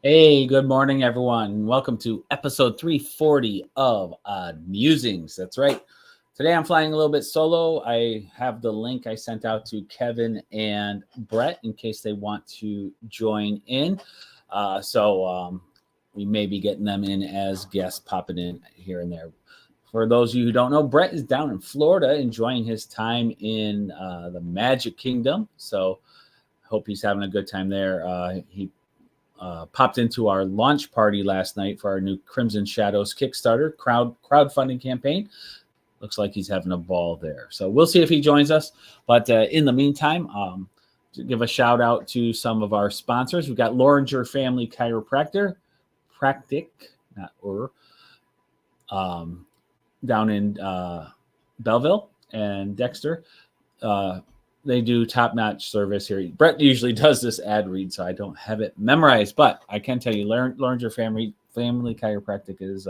Hey, good morning, everyone. Welcome to episode 340 of Musings. That's right. Today I'm flying a little bit solo. I have the link I sent out to Kevin and Brett in case they want to join in. We may be getting them in as guests popping in here and there. For those of you who don't know, Brett is down in Florida enjoying his time in the Magic Kingdom. So hope he's having a good time there. He popped into our launch party last night for our new Crimson Shadows Kickstarter crowdfunding campaign. Looks like he's having a ball there. So we'll see if he joins us. But in the meantime, to give a shout out to some of our sponsors. We've got Loringer Family Chiropractic, down in Belleville and Dexter. They do top-notch service here. Brett usually does this ad read, so I don't have it memorized, but I can tell you, Loringer Family Chiropractic is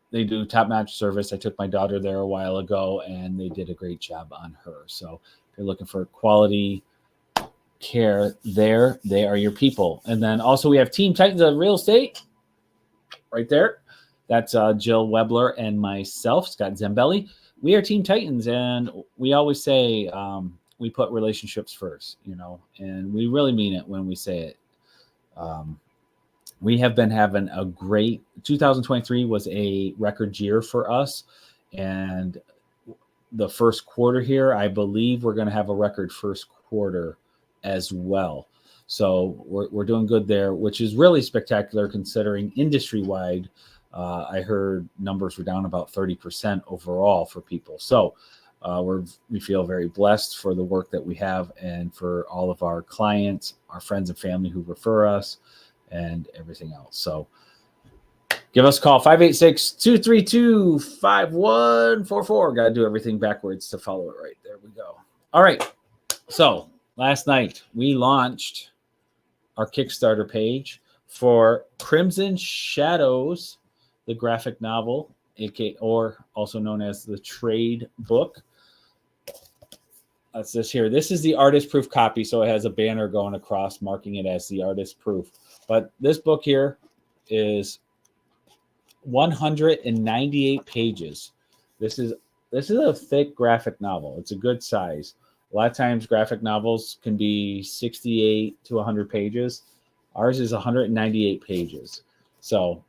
they do top-notch service. I took my daughter there a while ago, and they did a great job on her. So if you're looking for quality care there, they are your people. And then also we have Team Titans of Real Estate right there. That's Jill Webler and myself, Scott Zambelli. We are Team Titans, and we always say we put relationships first, and we really mean it when we say it. We have been having a great 2023 was a record year for us, and the first quarter here, I believe we're going to have a record first quarter as well. So we're doing good there, which is really spectacular considering industry-wide. I heard numbers were down about 30% overall for people. So we feel very blessed for the work that we have and for all of our clients, our friends and family who refer us and everything else. So give us a call, 586-232-5144. Got to do everything backwards to follow it right. There we go. All right. So last night we launched our Kickstarter page for Crimson Shadows, the graphic novel, or also known as the trade book. That's this here. This is the artist proof copy, so it has a banner going across marking it as the artist proof. But this book here is 198 pages. This is a thick graphic novel. It's a good size. A lot of times graphic novels can be 68 to 100 pages. Ours is 198 pages. So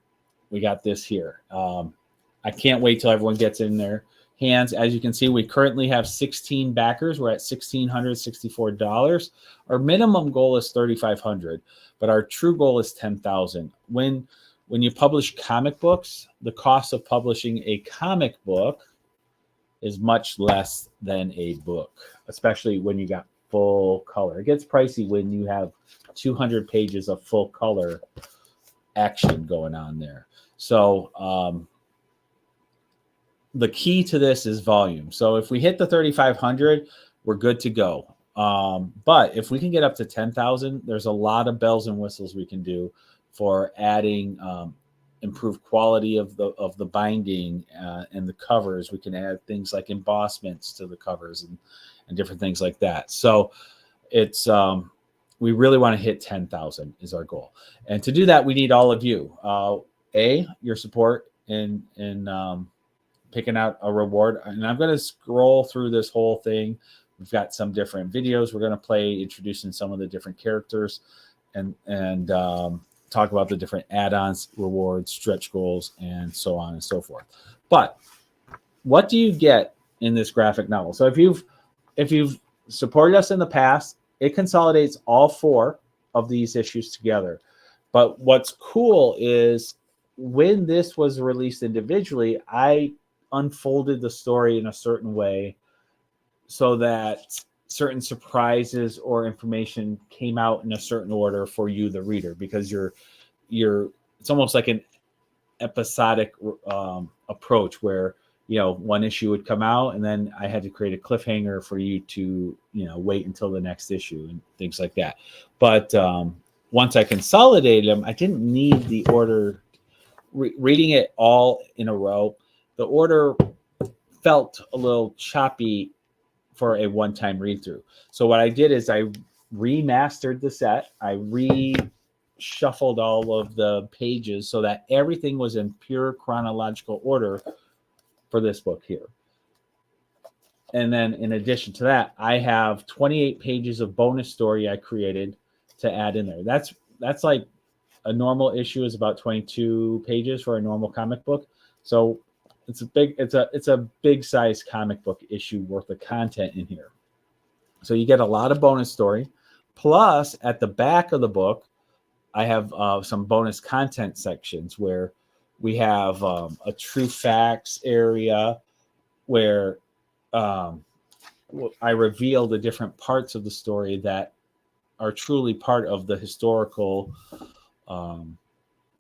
we got this here. I can't wait till everyone gets in their hands. As you can see, we currently have 16 backers. We're at $1,664. Our minimum goal is $3,500, but our true goal is $10,000. When you publish comic books, the cost of publishing a comic book is much less than a book, especially when you got full color. It gets pricey when you have 200 pages of full color action going on there. So the key to this is volume. So if we hit the 3,500, we're good to go. But if we can get up to 10,000, there's a lot of bells and whistles we can do for adding improved quality of the binding and the covers. We can add things like embossments to the covers and different things like that. So it's we really want to hit 10,000 is our goal. And to do that, we need all of you. Your support in picking out a reward. And I'm going to scroll through this whole thing. We've got some different videos we're going to play, introducing some of the different characters and talk about the different add-ons, rewards, stretch goals, and so on and so forth. But what do you get in this graphic novel? So if you've supported us in the past, it consolidates all 4 of these issues together. But what's cool is when this was released individually, I unfolded the story in a certain way so that certain surprises or information came out in a certain order for you, the reader, because it's almost like an episodic approach where one issue would come out and then I had to create a cliffhanger for you to wait until the next issue and things like that. But once I consolidated them, I didn't need the order. Reading it all in a row, the order felt a little choppy for a one-time read through. So what I did is I remastered the set. I shuffled all of the pages so that everything was in pure chronological order for this book here. And then in addition to that, I have 28 pages of bonus story I created to add in there. That's like a normal issue is about 22 pages for a normal comic book. So it's a big size comic book issue worth of content in here. So you get a lot of bonus story. Plus, at the back of the book, I have some bonus content sections where we have a true facts area where I reveal the different parts of the story that are truly part of the historical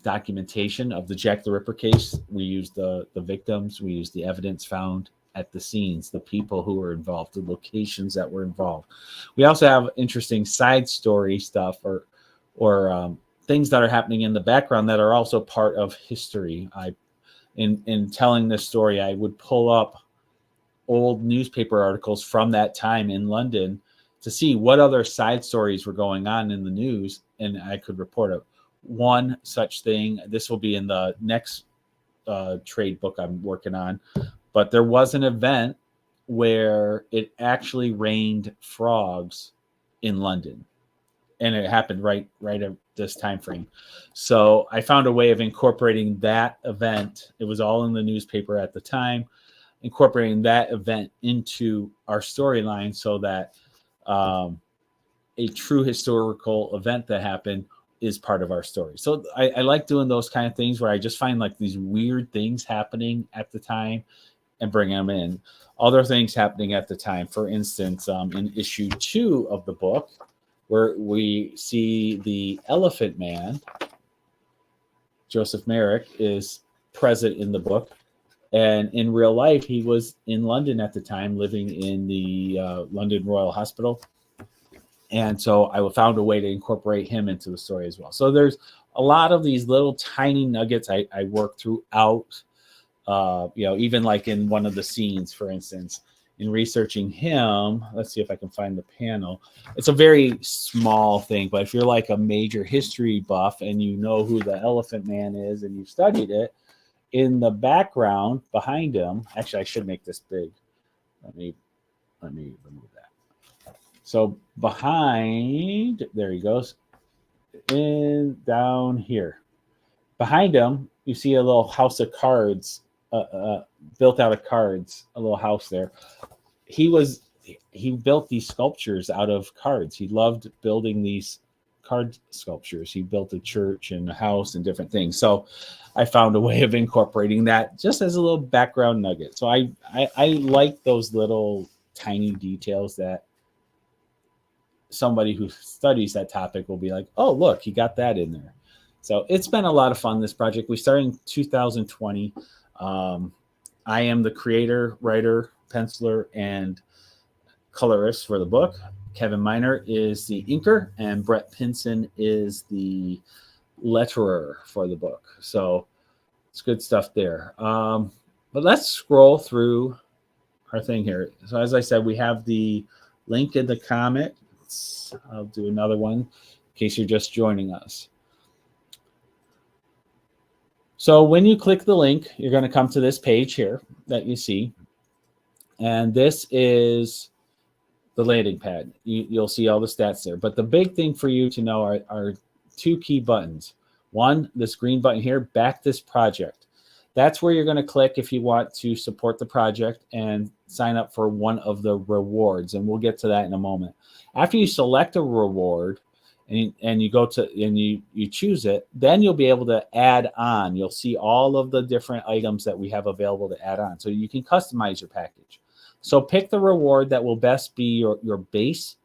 documentation of the Jack the Ripper case. We use the victims, we use the evidence found at the scenes, the people who were involved, the locations that were involved. We also have interesting side story stuff or things that are happening in the background that are also part of history. In telling this story, I would pull up old newspaper articles from that time in London to see what other side stories were going on in the news, and I could report it. One such thing, this will be in the next trade book I'm working on, but there was an event where it actually rained frogs in London, and it happened right at this time frame. So I found a way of incorporating that event. It was all in the newspaper at the time, incorporating that event into our storyline so that a true historical event that happened is part of our story. So I like doing those kind of things where I just find like these weird things happening at the time and bring them in. Other things happening at the time, for instance, in issue 2 of the book, where we see the Elephant Man, Joseph Merrick, is present in the book. And in real life, he was in London at the time, living in the London Royal Hospital. And so I found a way to incorporate him into the story as well. So there's a lot of these little tiny nuggets I work throughout, even like in one of the scenes, for instance, in researching him. Let's see if I can find the panel. It's a very small thing, but if you're like a major history buff and you know who the Elephant Man is and you've studied it, in the background behind him, actually, I should make this big. Let me remove that. So behind, there he goes, in down here. Behind him, you see a little house of cards, built out of cards, a little house there. He built these sculptures out of cards. He loved building these card sculptures. He built a church and a house and different things. So I found a way of incorporating that just as a little background nugget. So I like those little tiny details that somebody who studies that topic will be like, oh, look, he got that in there. So it's been a lot of fun, this project. We started in 2020. I am the creator, writer, penciler, and colorist for the book. Kevin Miner is the inker, and Brett Pinson is the letterer for the book. So it's good stuff there. But let's scroll through our thing here. So as I said, we have the link in the comments. I'll do another one in case you're just joining us. So when you click the link, you're going to come to this page here that you see. And this is the landing pad. You'll see all the stats there. But the big thing for you to know are 2 key buttons. One, this green button here, back this project. That's where you're going to click if you want to support the project and sign up for one of the rewards. And we'll get to that in a moment. After you select a reward and you go to and you choose it, then you'll be able to add on. You'll see all of the different items that we have available to add on. So you can customize your package. So pick the reward that will best be your base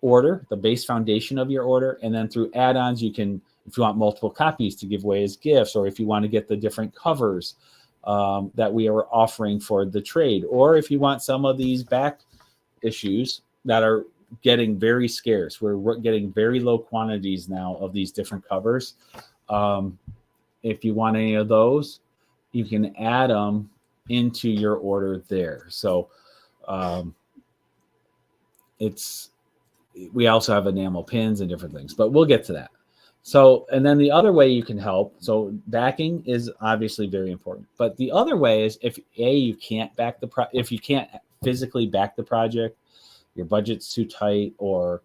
order, the base foundation of your order. And then through add-ons, you can, if you want multiple copies to give away as gifts, or if you want to get the different covers that we are offering for the trade, or if you want some of these back issues that are getting very scarce. We're getting very low quantities now of these different covers. If you want any of those, you can add them into your order there. So we also have enamel pins and different things, but we'll get to that. So, and then the other way you can help, so backing is obviously very important. But the other way is if you can't back if you can't physically back the project, your budget's too tight or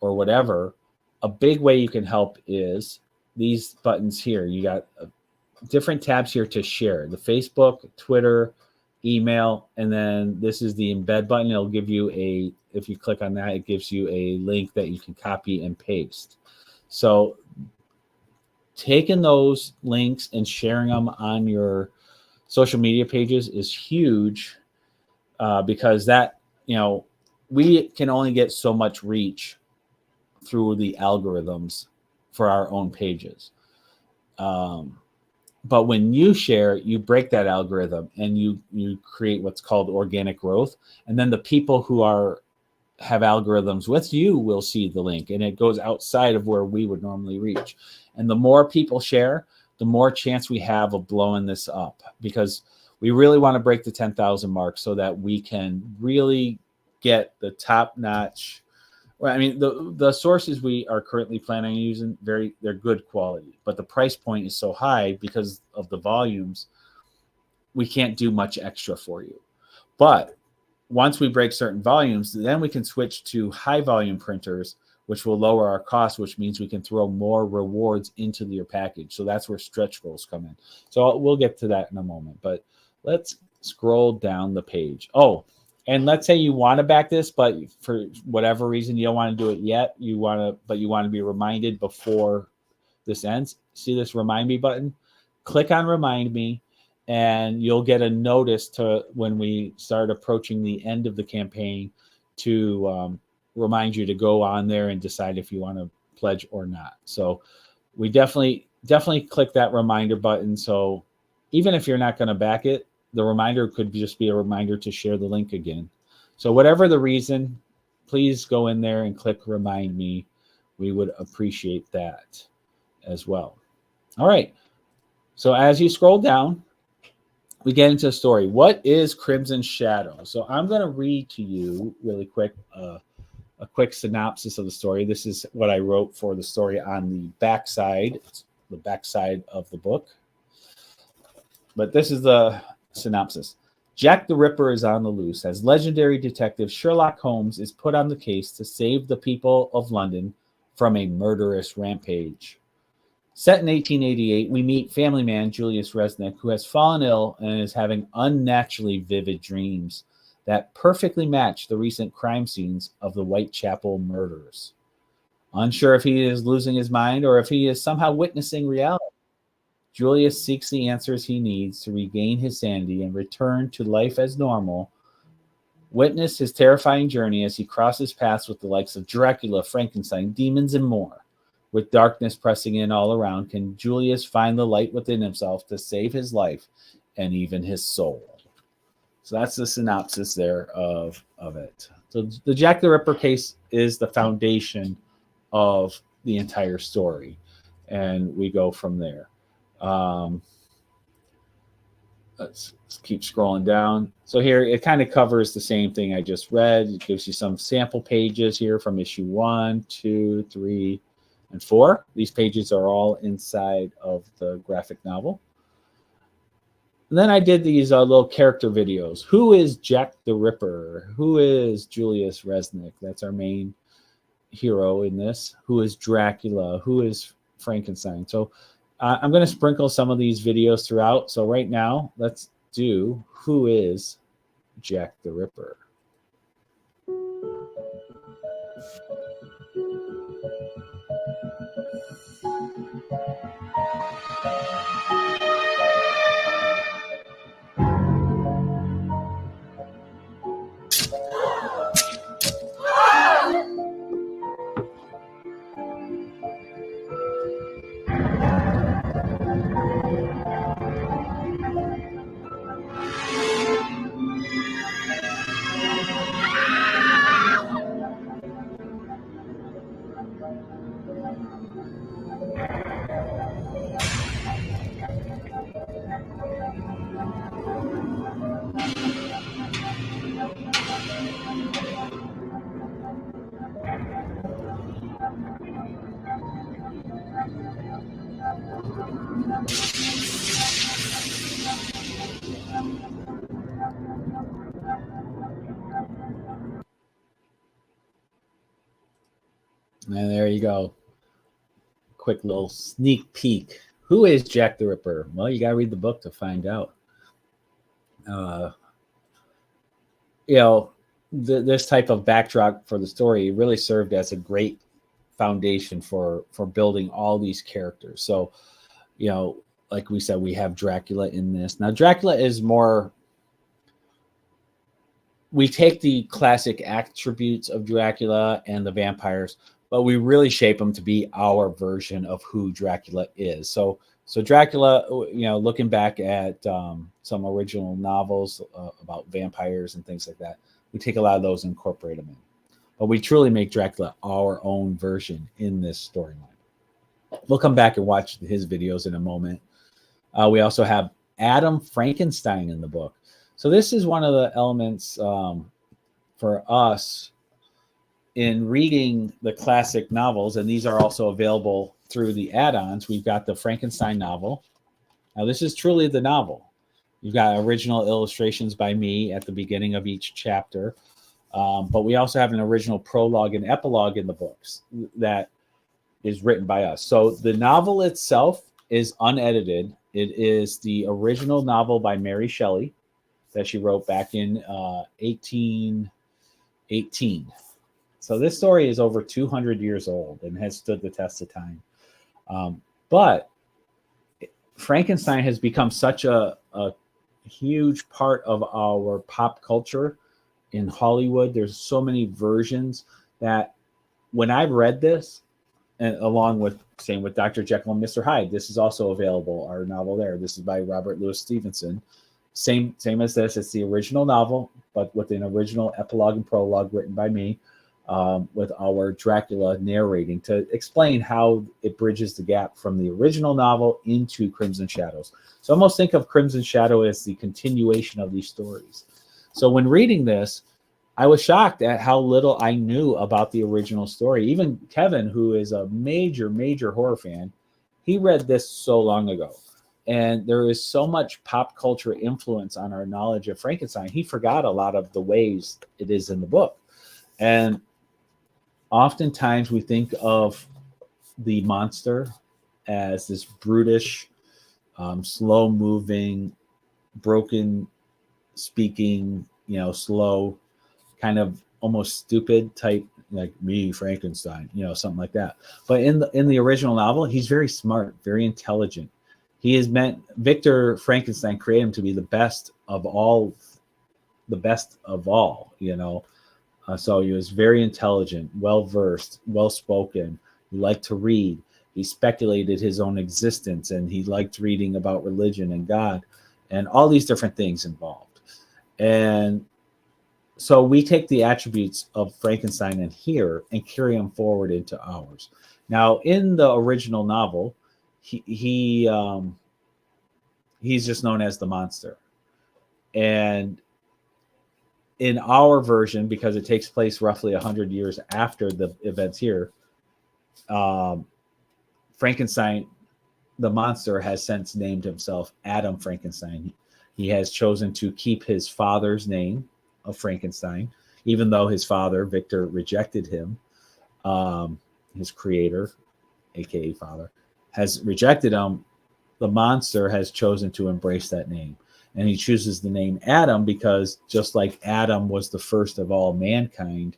whatever, a big way you can help is these buttons here. You got different tabs here to share: the Facebook, Twitter, email, and then this is the embed button. It'll give you if you click on that, it gives you a link that you can copy and paste. So taking those links and sharing them on your social media pages is huge, because that, we can only get so much reach through the algorithms for our own pages. But when you share, you break that algorithm and you create what's called organic growth. And then the people who have algorithms with you will see the link, and it goes outside of where we would normally reach. And the more people share, the more chance we have of blowing this up, because we really want to break the 10,000 mark so that we can really get the top notch. Well, I mean, the sources we are currently planning on using, they're good quality, but the price point is so high because of the volumes, we can't do much extra for you. But once we break certain volumes, then we can switch to high volume printers, which will lower our costs, which means we can throw more rewards into your package. So that's where stretch goals come in. So we'll get to that in a moment, but let's scroll down the page. Oh, and let's say you want to back this, but for whatever reason you don't want to do it yet. You want to be reminded before this ends. See this remind me button? Click on remind me, and you'll get a notice to when we start approaching the end of the campaign to remind you to go on there and decide if you want to pledge or not. So we definitely click that reminder button. So even if you're not going to back it, the reminder could just be a reminder to share the link again. So whatever the reason, please go in there and click remind me. We would appreciate that as well. All right. So as you scroll down, we get into the story. What is Crimson Shadow? So I'm going to read to you really quick a quick synopsis of the story. This is what I wrote for the story on the backside of the book. But this is the synopsis. Jack the Ripper is on the loose as legendary detective Sherlock Holmes is put on the case to save the people of London from a murderous rampage. Set in 1888, we meet family man Julius Resnick, who has fallen ill and is having unnaturally vivid dreams that perfectly match the recent crime scenes of the Whitechapel murders. Unsure if he is losing his mind or if he is somehow witnessing reality, Julius seeks the answers he needs to regain his sanity and return to life as normal. Witness his terrifying journey as he crosses paths with the likes of Dracula, Frankenstein, demons, and more. With darkness pressing in all around, can Julius find the light within himself to save his life and even his soul? So that's the synopsis there of it. So the Jack the Ripper case is the foundation of the entire story, and we go from there. Let's keep scrolling down. So here it kind of covers the same thing I just read. It gives you some sample pages here from issue 1, 2, 3, and 4. These pages are all inside of the graphic novel. And then I did these little character videos. Who is Jack the Ripper? Who is Julius Resnick? That's our main hero in this. Who is Dracula? Who is Frankenstein? So I'm going to sprinkle some of these videos throughout. So right now, let's do Who is Jack the Ripper? And there you go. Quick little sneak peek. Who is Jack the Ripper? Well, you got to read the book to find out. You know, this type of backdrop for the story really served as a great foundation for building all these characters. So, you know, like we said, we have Dracula in this. Now, Dracula is more. We take the classic attributes of Dracula and the vampires, but we really shape them to be our version of who Dracula is. So Dracula, you know, looking back at some original novels about vampires and things like that, we take a lot of those and incorporate them in. But we truly make Dracula our own version in this storyline. We'll come back and watch his videos in a moment. We also have Adam Frankenstein in the book. So this is one of the elements for us in reading the classic novels, and these are also available through the add-ons. We've got the Frankenstein novel. Now, this is truly the novel. You've got original illustrations by me at the beginning of each chapter, but we also have an original prologue and epilogue in the books that is written by us. So the novel itself is unedited. It is the original novel by Mary Shelley that she wrote back in 1818. So this story is over 200 years old and has stood the test of time. But Frankenstein has become such a huge part of our pop culture in Hollywood. There's so many versions that when I read this, and along with same with Dr. Jekyll and Mr. Hyde, this is also available, our novel there. This is by Robert Louis Stevenson. Same as this. It's the original novel, but with an original epilogue and prologue written by me, with our Dracula narrating to explain how it bridges the gap from the original novel into Crimson Shadows. So almost think of Crimson Shadow as the continuation of these stories. So when reading this, I was shocked at how little I knew about the original story. Even Kevin, who is a major, major horror fan, he read this so long ago. And there is so much pop culture influence on our knowledge of Frankenstein. He forgot a lot of the ways it is in the book. And oftentimes we think of the monster as this brutish, slow moving, broken speaking, you know, slow, kind of almost stupid type, like me, Frankenstein, you know, something like that. But in the original novel, he's very smart, very intelligent. He is meant, Victor Frankenstein created him to be the best of all, you know. So he was very intelligent, well-versed, well-spoken. He liked to read. He speculated his own existence, and he liked reading about religion and God and all these different things involved. And so we take the attributes of Frankenstein in here and carry them forward into ours. Now, in the original novel, he's just known as the monster. And in our version, because it takes place roughly 100 years after the events here, Frankenstein, the monster, has since named himself Adam Frankenstein. He has chosen to keep his father's name of Frankenstein, even though his father, Victor, rejected him. His creator, aka father, has rejected him. The monster has chosen to embrace that name. And he chooses the name Adam because just like Adam was the first of all mankind,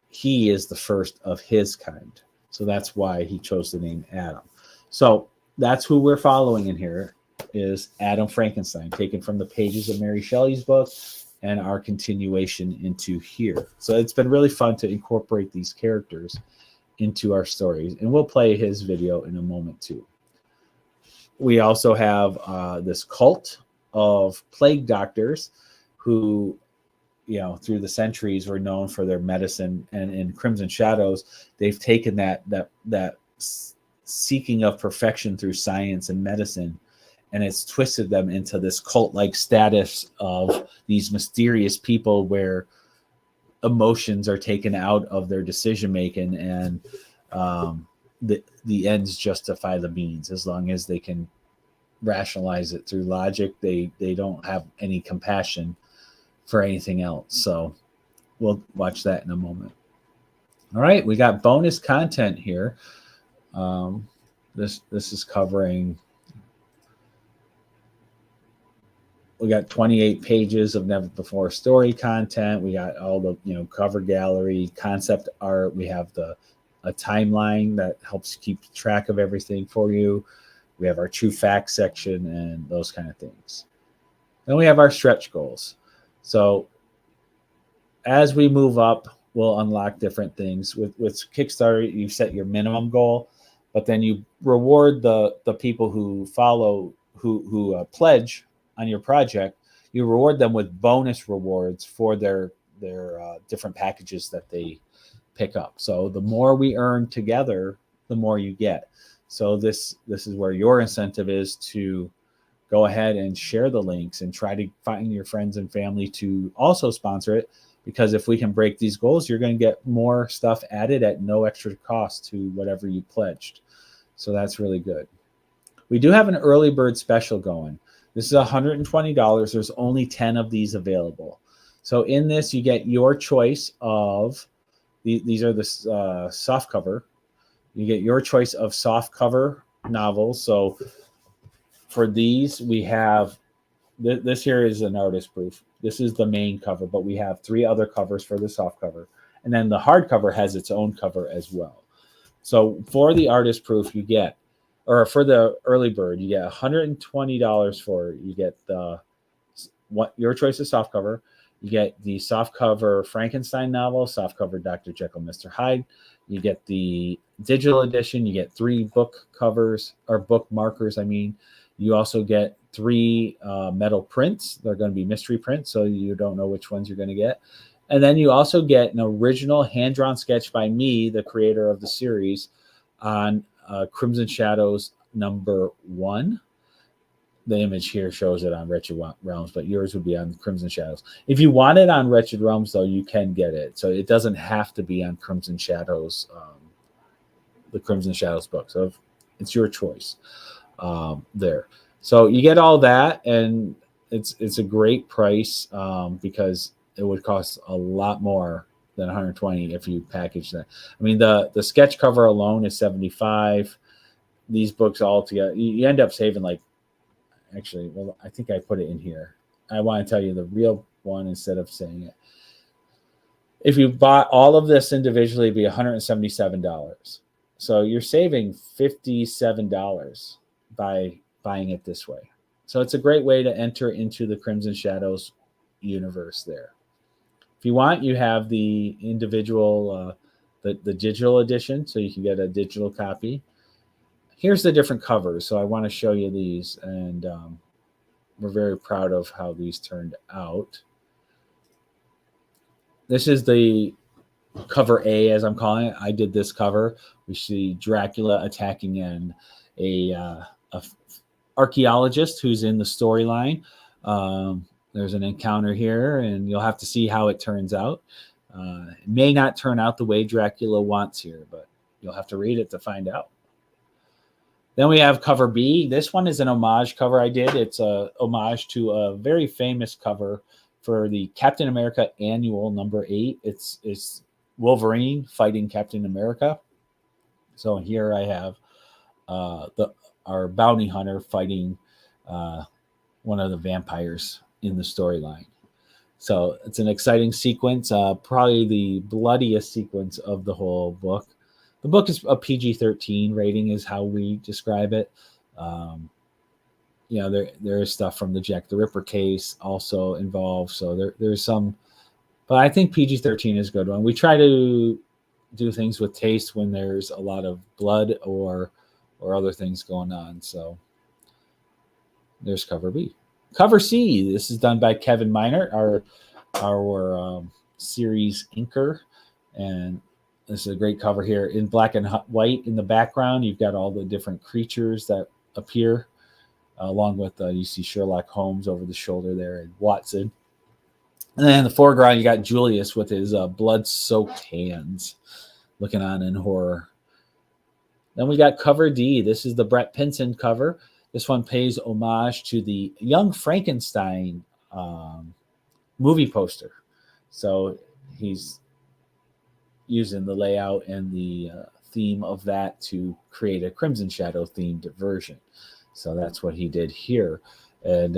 he is the first of his kind. So that's why he chose the name Adam. So that's who we're following in here, is Adam Frankenstein, taken from the pages of Mary Shelley's book and our continuation into here. So it's been really fun to incorporate these characters into our stories. And we'll play his video in a moment too. We also have this cult of plague doctors who, you know, through the centuries were known for their medicine. And in Crimson Shadows, they've taken that seeking of perfection through science and medicine, and it's twisted them into this cult-like status of these mysterious people where emotions are taken out of their decision making, and the ends justify the means. As long as they can rationalize it through logic, they don't have any compassion for anything else. So we'll watch that in a moment. All right, we got bonus content here. Um, this is covering. We got 28 pages of never before story content. We got all the cover gallery, concept art. We have a timeline that helps keep track of everything for you. We have our true facts section and those kind of things. Then we have our stretch goals. So as we move up, we'll unlock different things. With Kickstarter, you set your minimum goal, but then you reward the people who follow, who pledge on your project. You reward them with bonus rewards for their different packages that they pick up. So the more we earn together, the more you get. So this is where your incentive is to go ahead and share the links and try to find your friends and family to also sponsor it, because if we can break these goals, you're going to get more stuff added at no extra cost to whatever you pledged. So that's really good. We do have an early bird special going. This is $120. There's only 10 of these available. So in this, you get your choice of, these are the soft cover. You get your choice of soft cover novels. So for these, we have, this here is an artist proof. This is the main cover, but we have 3 other covers for the soft cover. And then the hardcover has its own cover as well. So for the artist proof, you get, or for the early bird, you get $120 for, you get your choice of soft cover. You get the soft cover Frankenstein novel, soft cover Dr. Jekyll, Mr. Hyde. You get the digital edition. You get 3 book covers, or book markers, I mean. You also get 3 metal prints. They're going to be mystery prints, so you don't know which ones you're going to get. And then you also get an original hand-drawn sketch by me, the creator of the series, on Crimson Shadows #1. The image here shows it on Wretched Realms, but yours would be on Crimson Shadows. If you want it on Wretched Realms, though, you can get it. So it doesn't have to be on Crimson Shadows, the Crimson Shadows book. So it's your choice there. So you get all that, and it's a great price because it would cost a lot more than 120 if you package that. I mean, the sketch cover alone is 75. These books all together, you end up saving like, actually, well, I think I put it in here. I want to tell you the real one instead of saying it. If you bought all of this individually, it'd be $177. So you're saving $57 by buying it this way. So it's a great way to enter into the Crimson Shadows universe there. If you want, you have the individual, the digital edition, so you can get a digital copy. Here's the different covers. So I want to show you these, and we're very proud of how these turned out. This is the cover A, as I'm calling it. I did this cover. We see Dracula attacking a archaeologist who's in the storyline. There's an encounter here, and you'll have to see how it turns out. It may not turn out the way Dracula wants here, but you'll have to read it to find out. Then we have cover B. This one is an homage cover I did. It's a homage to a very famous cover for the Captain America Annual #8. It's Wolverine fighting Captain America. So here I have our bounty hunter fighting one of the vampires in the storyline. So it's an exciting sequence, probably the bloodiest sequence of the whole book. The book is a PG-13 rating, is how we describe it. There is stuff from the Jack the Ripper case also involved. So there's some, but I think PG-13 is a good one. We try to do things with taste when there's a lot of blood or other things going on. So there's cover B. Cover C, this is done by Kevin Minert, our series inker, and this is a great cover here in black and white. In the background, you've got all the different creatures that appear, along with you see Sherlock Holmes over the shoulder there and Watson. And then in the foreground, you got Julius with his blood-soaked hands looking on in horror. Then we got cover D. This is the Brett Pinson cover. This one pays homage to the Young Frankenstein movie poster. So he's using the layout and the theme of that to create a Crimson Shadow themed version. So that's what he did here. And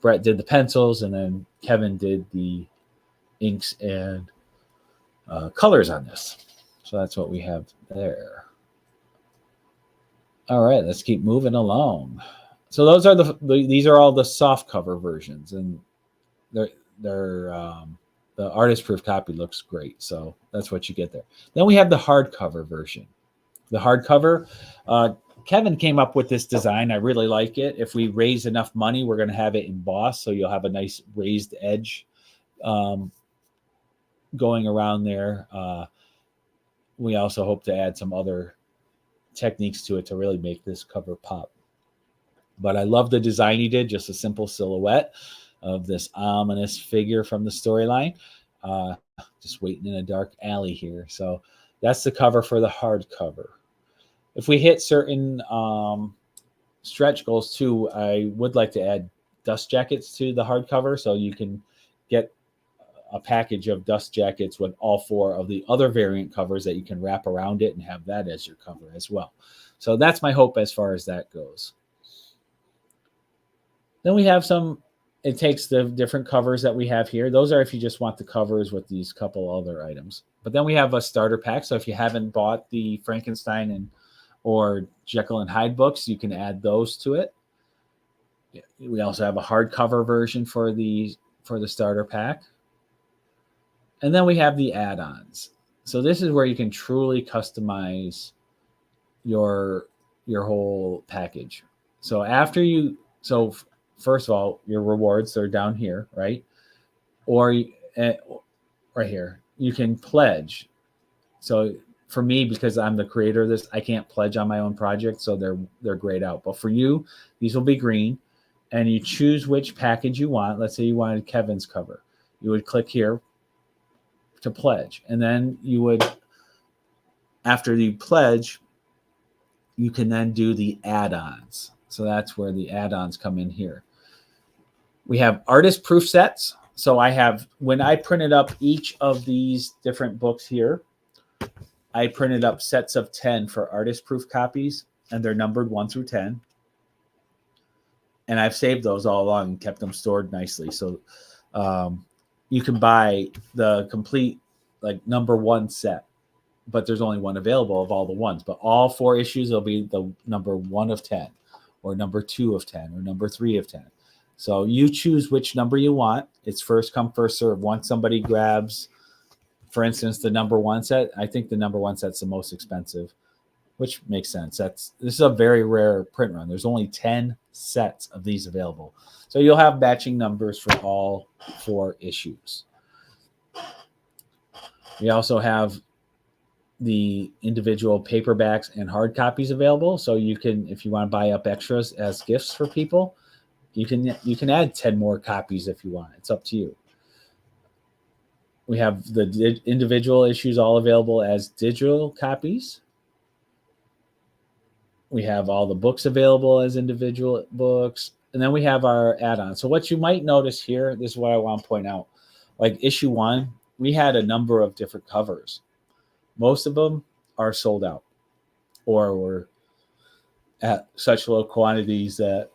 Brett did the pencils, and then Kevin did the inks and colors on this. So that's what we have there. All right, let's keep moving along. So those are these are all the soft cover versions, and they're the artist proof copy looks great. So that's what you get there. Then we have the hardcover version. The hardcover, Kevin came up with this design. I really like it. If we raise enough money, we're going to have it embossed, so you'll have a nice raised edge going around there. We also hope to add some other techniques to it to really make this cover pop. But I love the design he did, just a simple silhouette of this ominous figure from the storyline, just waiting in a dark alley here. So that's the cover for the hardcover. If we hit certain stretch goals too, I would like to add dust jackets to the hardcover, so you can get a package of dust jackets with all 4 of the other variant covers that you can wrap around it and have that as your cover as well. So that's my hope as far as that goes. Then we have it takes the different covers that we have here. Those are if you just want the covers with these couple other items. But then we have a starter pack. So if you haven't bought the Frankenstein or Jekyll and Hyde books, you can add those to it. We also have a hardcover version for the starter pack. And then we have the add-ons. So this is where you can truly customize your whole package. So first of all, your rewards are down here, right? Or right here, you can pledge. So for me, because I'm the creator of this, I can't pledge on my own project, so they're grayed out. But for you, these will be green, and you choose which package you want. Let's say you wanted Kevin's cover. You would click here to pledge, and then you would, after you pledge, you can then do the add-ons. So that's where the add-ons come in here. We have artist proof sets. So when I printed up each of these different books here, I printed up sets of 10 for artist proof copies, and they're numbered 1 through 10. And I've saved those all along and kept them stored nicely. So you can buy the complete number 1 set, but there's only one available of all the ones. But all 4 issues will be the number 1 of 10, or number 2 of 10, or number 3 of 10. So you choose which number you want. It's first come, first serve. Once somebody grabs, for instance, the number 1 set, I think the number 1 set's the most expensive, which makes sense. This is a very rare print run. There's only 10 sets of these available. So you'll have matching numbers for all 4 issues. We also have the individual paperbacks and hard copies available. So you can, if you want to buy up extras as gifts for people, you can add 10 more copies if you want. It's up to you. We have the individual issues all available as digital copies. We have all the books available as individual books. And then we have our add-on. So what you might notice here, this is what I want to point out. Like issue 1, we had a number of different covers. Most of them are sold out, or were at such low quantities that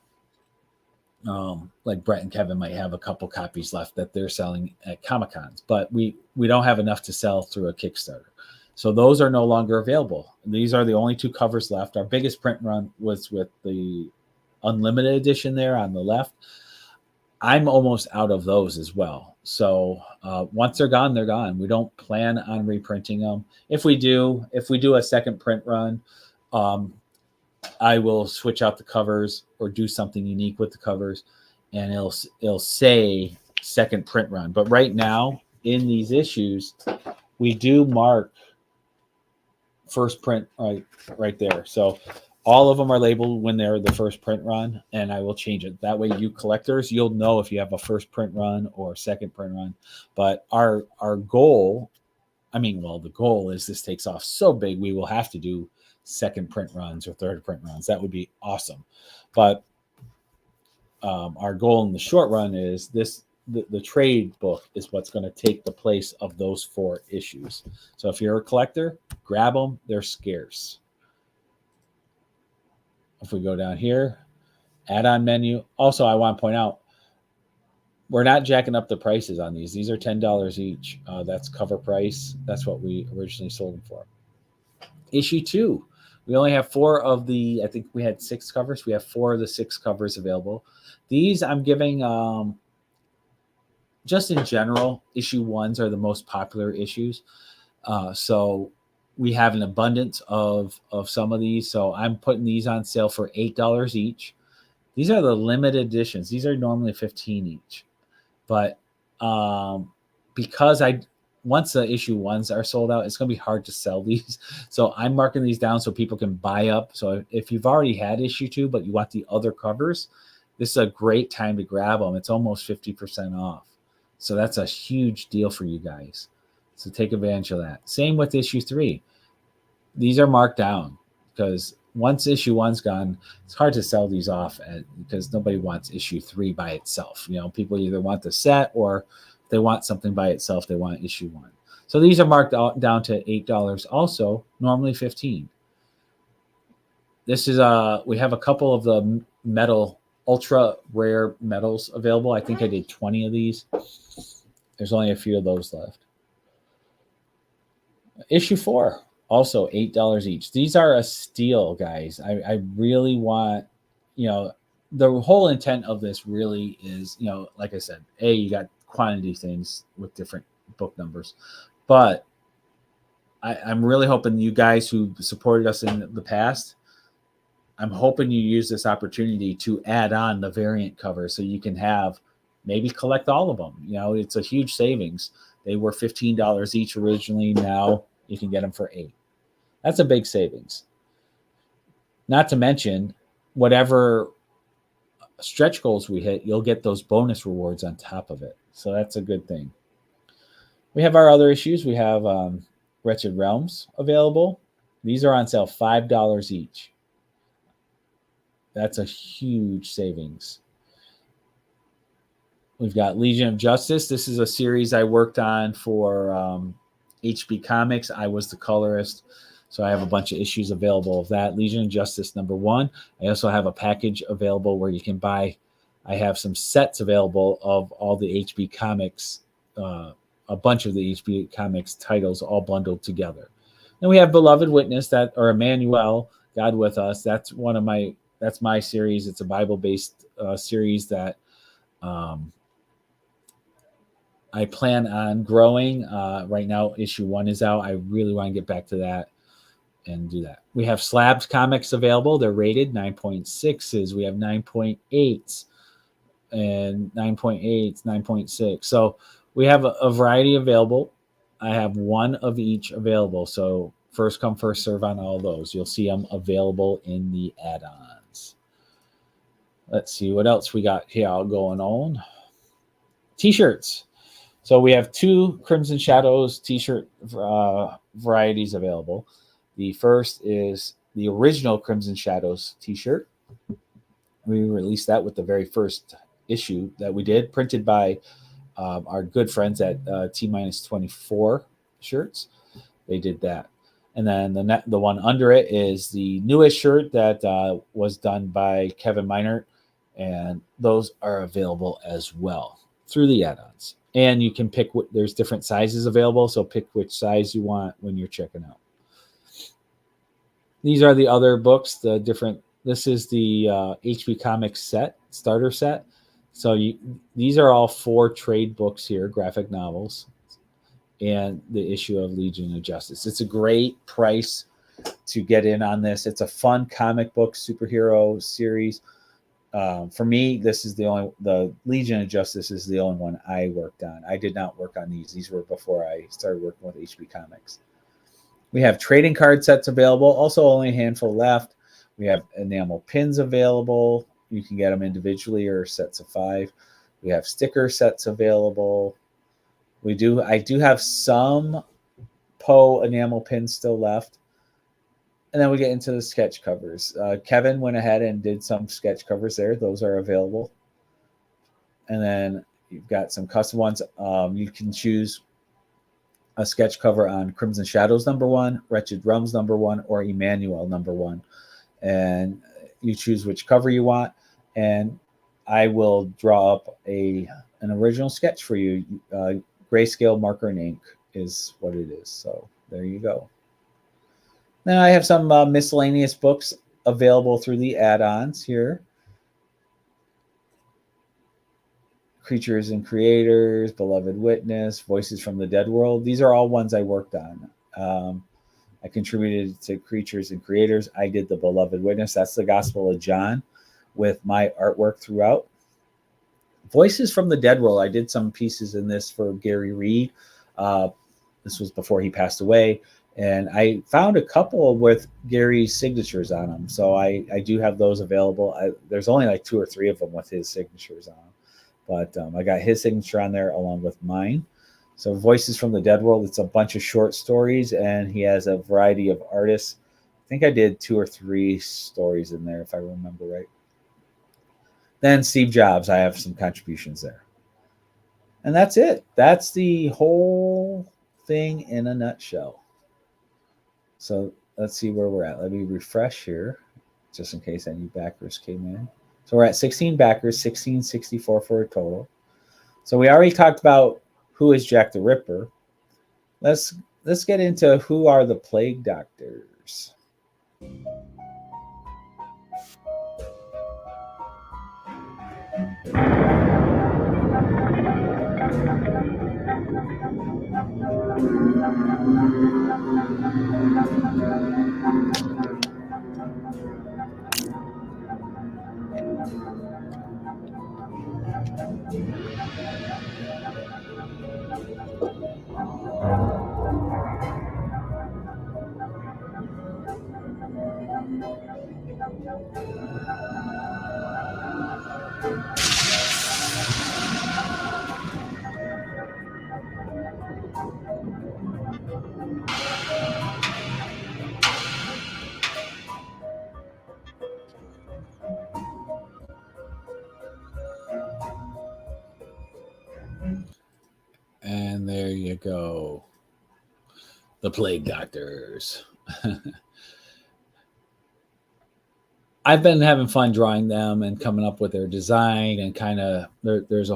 like Brett and Kevin might have a couple copies left that they're selling at Comic-Cons, but we don't have enough to sell through a Kickstarter. So those are no longer available. These are the only 2 covers left. Our biggest print run was with the Unlimited edition there on the left. I'm almost out of those as well. So once they're gone, they're gone. We don't plan on reprinting them. If we do a second print run, I will switch out the covers or do something unique with the covers, and it'll say second print run. But right now in these issues, we do mark first print right there. So all of them are labeled when they're the first print run, and I will change it. That way you collectors, you'll know if you have a first print run or second print run. But our goal, the goal is this takes off so big, we will have to do second print runs or third print runs. That would be awesome. But our goal in the short run is this the trade book is what's going to take the place of those 4 issues. So if you're a collector, grab them. They're scarce. If we go down here, add-on menu. Also, I want to point out, we're not jacking up the prices on these. These are $10 each. That's cover price. That's what we originally sold them for. Issue 2. We only have 4 of the, I think we had 6 covers. We have 4 of the 6 covers available. These I'm giving, just in general, issue 1s are the most popular issues. So we have an abundance of some of these. So I'm putting these on sale for $8 each. These are the limited editions. These are normally $15 each. But because once the issue 1s are sold out, it's going to be hard to sell these. So I'm marking these down so people can buy up. So if you've already had issue 2, but you want the other covers, this is a great time to grab them. It's almost 50% off. So that's a huge deal for you guys. So take advantage of that. Same with issue 3. These are marked down because once issue 1's gone, it's hard to sell these off because nobody wants issue 3 by itself. People either want the set, or if they want something by itself, they want issue 1. So these are marked down to $8 also, normally $15. This is we have a couple of the metal, ultra rare metals available. I think I did 20 of these. There's only a few of those left. Issue 4, also $8 each. These are a steal, guys. I really want, the whole intent of this really is, like I said, you got quantity things with different book numbers, but I'm really hoping you guys who supported us in the past, I'm hoping you use this opportunity to add on the variant cover so you can maybe collect all of them. It's a huge savings. They were $15 each originally. Now you can get them for $8. That's a big savings. Not to mention, whatever stretch goals we hit, you'll get those bonus rewards on top of it. So that's a good thing. We have our other issues. We have Wretched Realms available. These are on sale $5 each. That's a huge savings. We've got Legion of Justice. This is a series I worked on for HB Comics. I was the colorist, so I have a bunch of issues available of that. Legion of Justice #1. I also have a package available where you can buy. I have some sets available of all the HB Comics, a bunch of the HB Comics titles all bundled together. Then we have Beloved Witness, or Emmanuel, God with Us. That's my series. It's a Bible-based series that I plan on growing. Right now, issue 1 is out. I really want to get back to that and do that. We have Slabs comics available. They're rated 9.6s. We have 9.8s and 9.8s, 9.6. So we have a variety available. I have 1 of each available. So first come, first serve on all those. You'll see them available in the add-ons. Let's see what else we got here going on. T-shirts. So we have 2 Crimson Shadows t-shirt varieties available. The first is the original Crimson Shadows t-shirt. We released that with the very first issue that we did, printed by our good friends at T-24 shirts. They did that. And then the one under it is the newest shirt that was done by Kevin Meinert, and those are available as well through the add-ons. And you can pick there's different sizes available, so pick which size you want when you're checking out. These are the other books, this is the HB Comics starter set. So these are all 4 trade books here, graphic novels, and the issue of Legion of Justice. It's a great price to get in on this. It's a fun comic book superhero series. For me, this is the Legion of Justice is the only one I worked on. I did not work on these. These were before I started working with HB Comics. We have trading card sets available. Also, only a handful left. We have enamel pins available. You can get them individually or sets of 5. We have sticker sets available. I do have some Poe enamel pins still left. And then we get into the sketch covers. Kevin went ahead and did some sketch covers there. Those are available. And then You've got some custom ones. You can choose a sketch cover on Crimson Shadows #1, Wretched Realms #1, or Emmanuel #1, and you choose which cover you want, and I will draw up an original sketch for you. Grayscale marker and ink is what it is. So there you go. Then I have some miscellaneous books available through the add-ons here. Creatures and Creators, Beloved Witness, Voices from the Dead World. These are all ones I worked on. I contributed to Creatures and Creators. I did the Beloved Witness. That's the Gospel of John with my artwork throughout. Voices from the Dead World. I did some pieces in this for Gary Reed. This was before he passed away. And I found a couple with Gary's signatures on them. So I do have those available. There's only like 2 or 3 of them with his signatures on them. But I got his signature on there along with mine. So Voices from the Dead World, it's a bunch of short stories, and he has a variety of artists. I think I did 2 or 3 stories in there, if I remember right. Then Steve Jobs, I have some contributions there. And that's it. That's the whole thing in a nutshell. So let's see where we're at. Let me refresh here, just in case any backers came in. So we're at 16 backers, 1664 for a total. So we already talked about who is Jack the Ripper. Let's get into who are the plague doctors. And there you go. The plague doctors. I've been having fun drawing them and coming up with their design, and kind of there's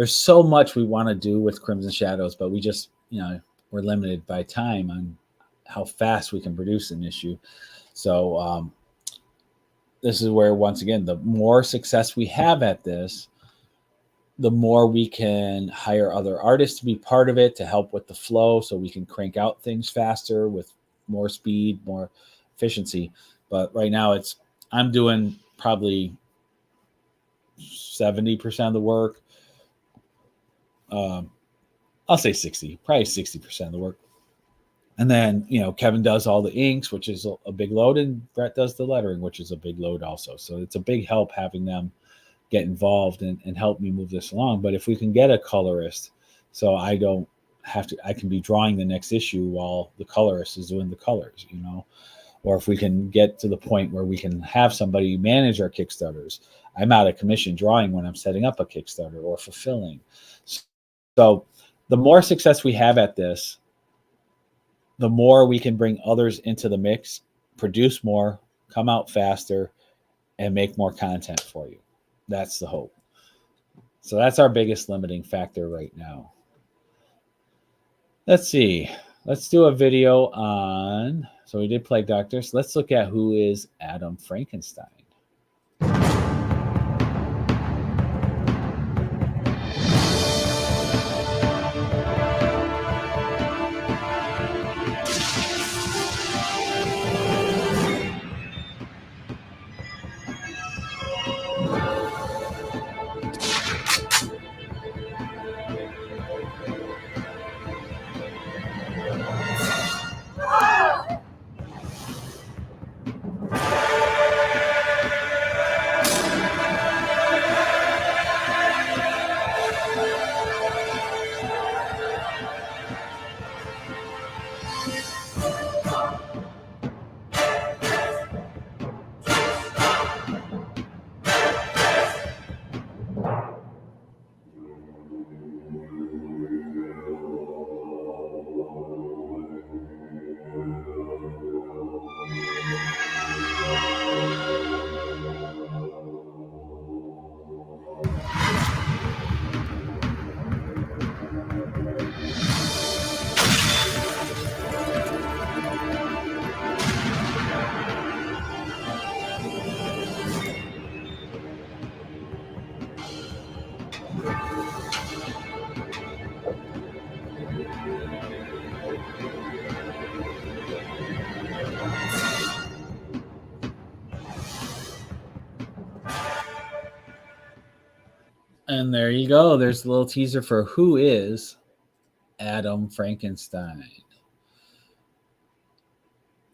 so much we want to do with Crimson Shadows, but we just, we're limited by time on how fast we can produce an issue. So this is where, once again, the more success we have at this, the more we can hire other artists to be part of it, to help with the flow, so we can crank out things faster with more speed, more efficiency. But right now I'm doing probably 70% of the work. I'll say 60, probably 60% of the work. And then, Kevin does all the inks, which is a big load, and Brett does the lettering, which is a big load also. So it's a big help having them get involved and help me move this along. But if we can get a colorist, so I don't have to, I can be drawing the next issue while the colorist is doing the colors, or if we can get to the point where we can have somebody manage our Kickstarters. I'm out of commission drawing when I'm setting up a Kickstarter or fulfilling. So the more success we have at this, the more we can bring others into the mix, produce more, come out faster, and make more content for you. That's the hope. So that's our biggest limiting factor right now. Let's see. Let's do a video on, so we did Plague Doctors. Let's look at who is Adam Frankenstein. And there you go. There's a little teaser for who is Adam Frankenstein.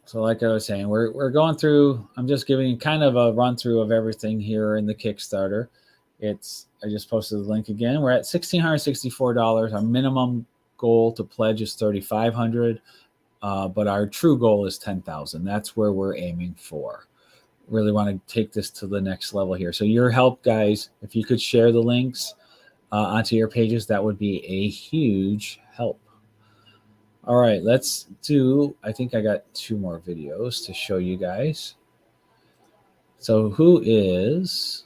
So like I was saying, we're going through, I'm just giving you kind of a run through of everything here in the Kickstarter. I just posted the link again. We're at $1,664. Our minimum goal to pledge is $3,500, but our true goal is $10,000. That's where we're aiming for. Really want to take this to the next level here. So your help, guys, if you could share the links onto your pages, that would be a huge help. All right, let's do, I think I got 2 more videos to show you guys. So who is,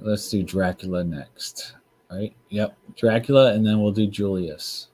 let's do Dracula next, right? Yep, Dracula, and then we'll do Julius.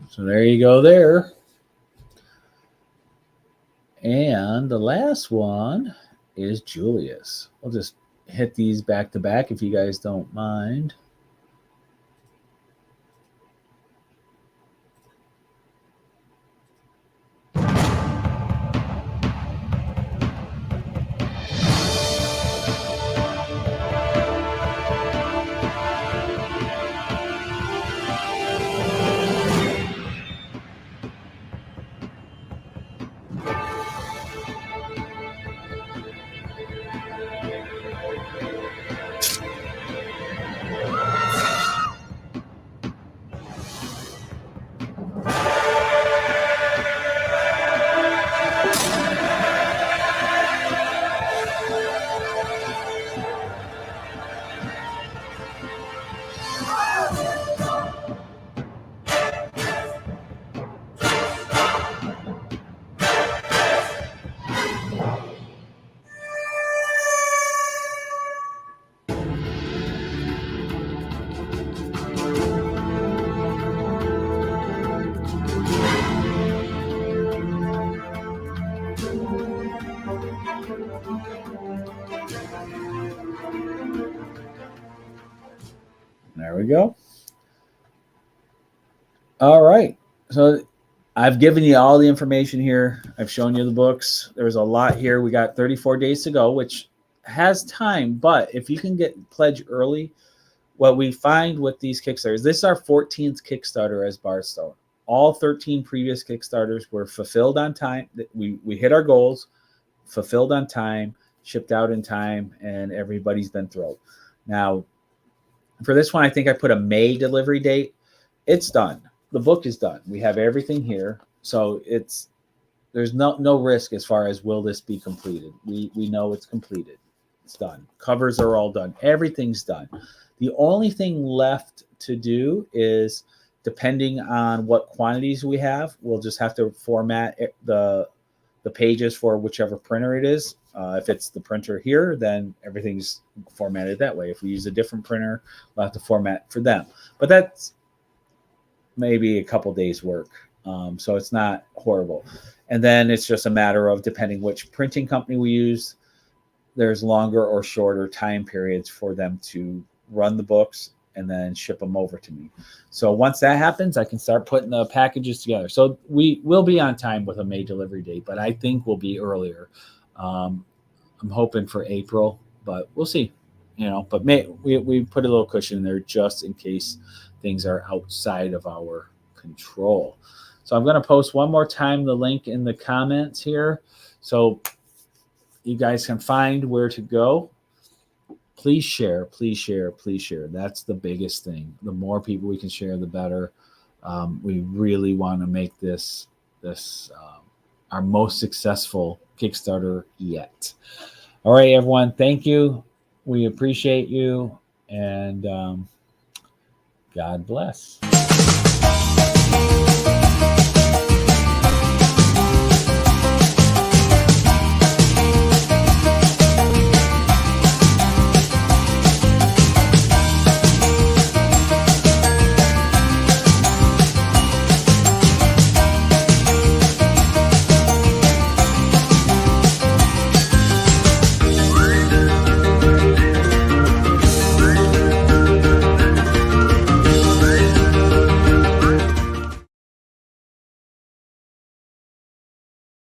So there you go there. And the last one is Julius. We'll just hit these back to back if you guys don't mind. There we go. All right. So I've given you all the information here. I've shown you the books. There's a lot here. We got 34 days to go, which has time. But if you can get pledge early, what we find with these Kickstarters, this is our 14th Kickstarter as Barstow. All 13 previous Kickstarters were fulfilled on time. We hit our goals, fulfilled on time, shipped out in time, and everybody's been thrilled. Now, for this one, I think I put a May delivery date. It's done. The book is done. We have everything here. So there's no risk as far as will this be completed. We know it's completed. It's done. Covers are all done. Everything's done. The only thing left to do is, depending on what quantities we have, we'll just have to format the pages for whichever printer it is. If it's the printer here, then everything's formatted that way. If we use a different printer, we'll have to format for them. But that's maybe a couple days work. So it's not horrible. And then it's just a matter of, depending which printing company we use, there's longer or shorter time periods for them to run the books and then ship them over to me. So once that happens, I can start putting the packages together. So we will be on time with a May delivery date, but I think we'll be earlier. I'm hoping for April, but we'll see. But we put a little cushion in there just in case things are outside of our control. So I'm going to post one more time the link in the comments here. So you guys can find where to go, please share, please share, please share. That's the biggest thing. The more people we can share, the better. We really want to make this our most successful Kickstarter yet. All right, everyone. Thank you. We appreciate you, and God bless.